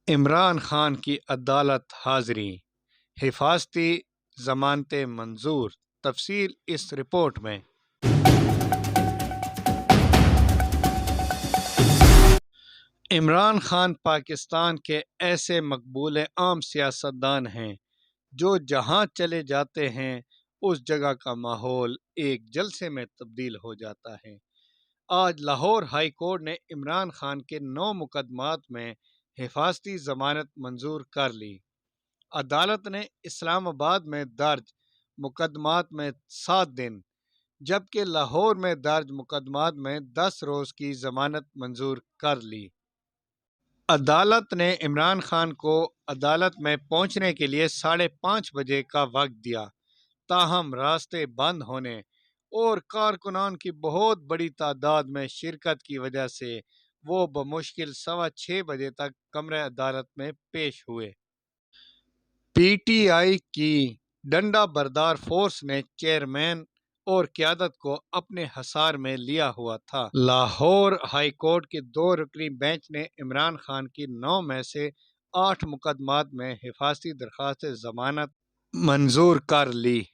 عمران خان کی عدالت حاضری، حفاظتی ضمانتیں منظور۔ تفصیل اس رپورٹ میں۔ عمران خان پاکستان کے ایسے مقبول عام سیاستدان ہیں جو جہاں چلے جاتے ہیں اس جگہ کا ماحول ایک جلسے میں تبدیل ہو جاتا ہے۔ آج لاہور ہائی کورٹ نے عمران خان کے 9 مقدمات میں حفاظتی ضمانت منظور کر لی۔ عدالت نے اسلام آباد میں درج مقدمات میں 7 دن جبکہ لاہور میں درج مقدمات میں 10 روز کی ضمانت منظور کر لی۔ عدالت نے عمران خان کو عدالت میں پہنچنے کے لیے 5:30 بجے کا وقت دیا، تاہم راستے بند ہونے اور کارکنان کی بہت بڑی تعداد میں شرکت کی وجہ سے وہ بمشکل 6:15 بجے تک کمرہ عدالت میں پیش ہوئے۔ پی ٹی آئی کی ڈنڈا بردار فورس نے چیئرمین اور قیادت کو اپنے حصار میں لیا ہوا تھا۔ لاہور ہائی کورٹ کے 2 رکنی بینچ نے عمران خان کی 9 میں سے 8 مقدمات میں حفاظتی درخواست ضمانت منظور کر لی۔